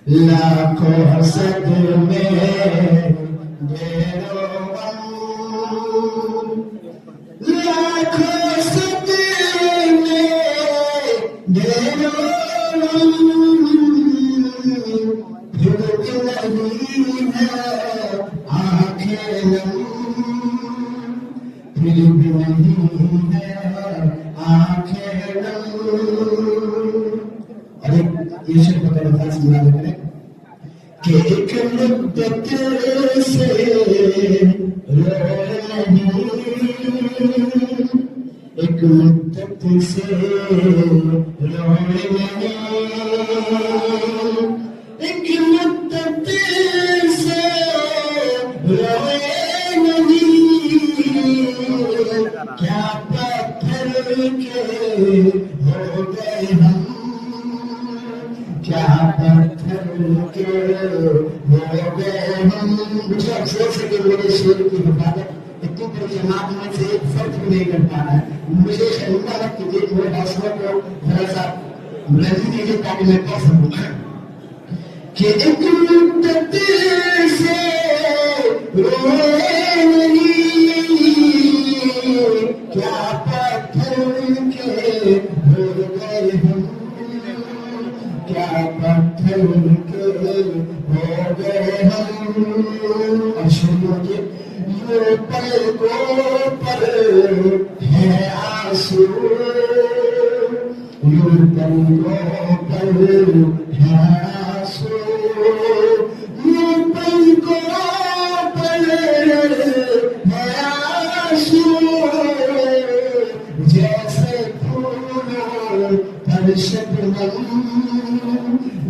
लाखों सदमे ढेरों गम, लाखों सदमे ढेरों गम, फिर भी नहीं है आंखें नम, फिर भी नहीं है आंखें नम। अरे ये शेर को थोड़ा सा सुना देते कि एक मुद्दत से रोए नहीं, एक मुद्दत से रोए नहीं, एक मुद्दत से रोए नहीं, क्या पत्थर के हो गए हम, क्या पत्थर के हो गए हम। मुझे अफसोस है कि मेरे शेर की हिफाजत इतनी बड़ी जमात में से एक फर्ज भी नहीं कर पा रहा है। मुझे शर्मिंदा मत कीजिए, मेरे हौसलों को थोड़ा सा बुलंदी दीजिए ताकि मैं कह सकूं कि एक मुद्दत से रोए नहीं, क्या पत्थर के हो गए हम, क्या पत्थर के हो गए हम। और शुरू के ये पलकों पर है आंसू, ये पलकों पर है आंसू, ये पलकों पर है आंसू, जैसे फूलों पर शबनम,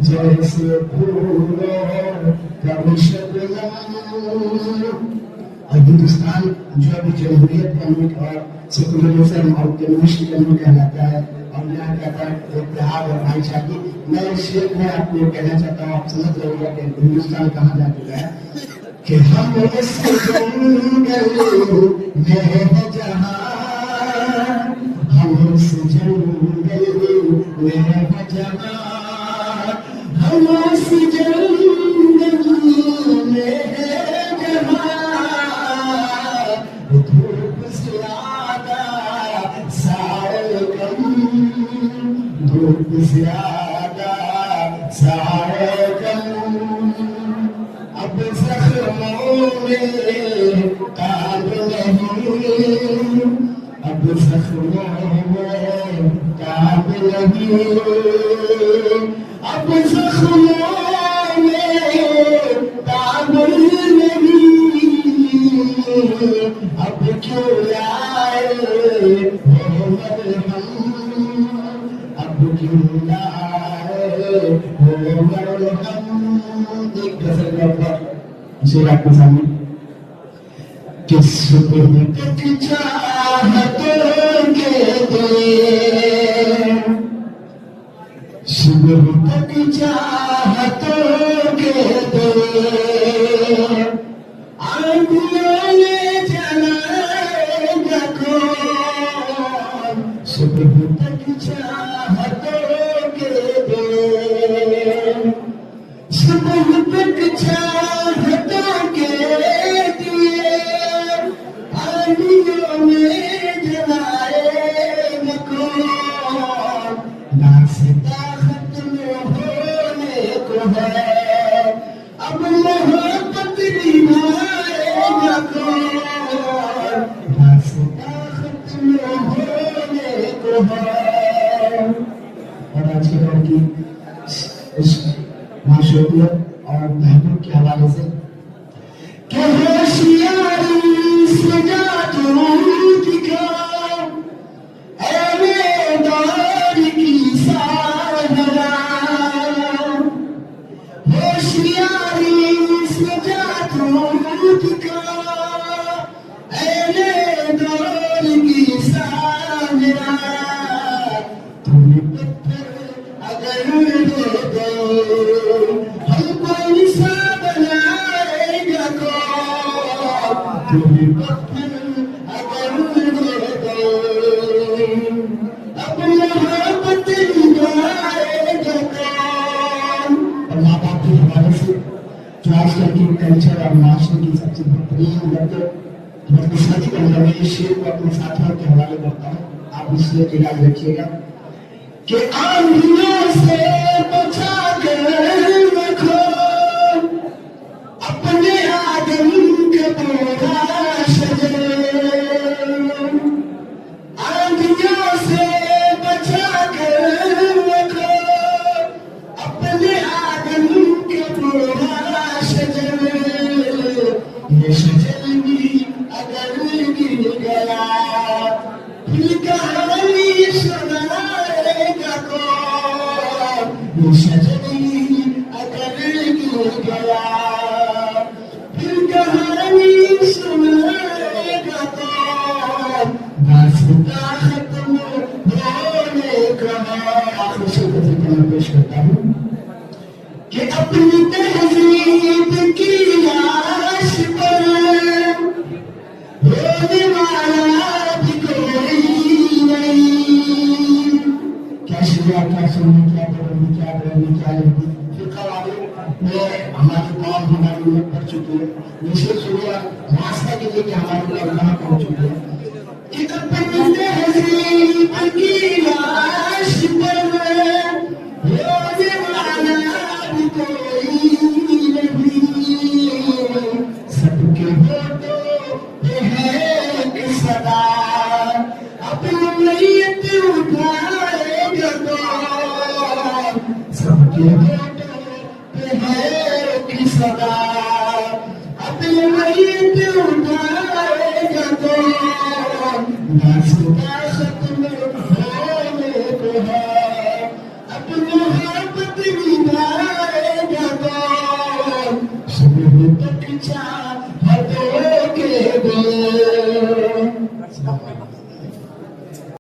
जैसे फूलों पर शबनम। और हिंदुस्तान जो अभी जमहूरियत का मुल्क और सेकुलरिज्म और डेमोक्रेसी का मुल्क कहलाता है और यहाँ कहता है इत्तेहाद और भाईचारे, मैं इस शेर में आपको कहना चाहता हूँ, आप समझ रहिएगा कि हिंदुस्तान कहाँ जा चुका है कि हम इस जंगल में है जहाँ, हम इस जंगल में है जहाँ, हम इस जंगल में है जहाँ, धूप ज्यादा सारे कम, धूप ज्यादा सारे कम। अब जख्मों में ताब नहीं, अब जख्मों में ताब नहीं, अब जख्मों में ताब नहीं, अब क्यों आए हो मरहम, अब क्यों आए हो मरहम। एक गजल का ऊपर शेर आपके सामने कि सुबह तक चाहतों के दे, सुबह तक चाहतों के दे, आंधियों में जलाएगा कौन, सुबह तक चाहतों के दे, सुबह तक चाहतों के दिए, आंधियों में जलाएगा कौन, नासिता खत्म होने को है, अब मोहब्बत निभाएगा कौन, नासिता खत्म होने को है। और आज के दौर की इस माशूकियत और महबूब के हवाले से क्या होशियारी से जादू दिखा, ऐ दौर की साधना, होशियारी से जादू दिखा, ऐ दौर की साधना, तुम्हें पत्थर अगर दे दो हमको कल्चर और माशरे की सबसे बेहतरीन बदकिस्मती का मतलब ये शेर को अपने साथियों के हवाले करता हूँ, आप इसलिए इलाज रखिएगा कि आंधियों से बचा कर रखो अपने आदम के पूरा शजर, आंधियों से बचा कर रखो अपने आदम के पूरा शजर, ये शजर भी अगर गिर गया फिर कहानी सुनाएगा कौन, ये शजर भी अगर गिर गया फिर कहानी सुनाएगा कौन, दास्तां खत्म होने का। आखिर से तकरीबन पेश करता हूँ कि अपनी तहजीब की लाश पर रोने वाला भी कोई नहीं। क्या शिया, क्या सुननी, क्या करोगी, क्या करोगी, क्या लेगी, फिर वाले में हमारी कौम हमारी उम्मत पढ़ चुकी है, निश्चित सुनिया रास्ता के लिए हमारे लोग कहाँ पहुंच चुके हैं कि अपनी तहजीब की लाश पर रोने वाला भी कोई नहीं, सबके होठों पे है एक सदा अपनी मैयत उठाएगा कौन, सबके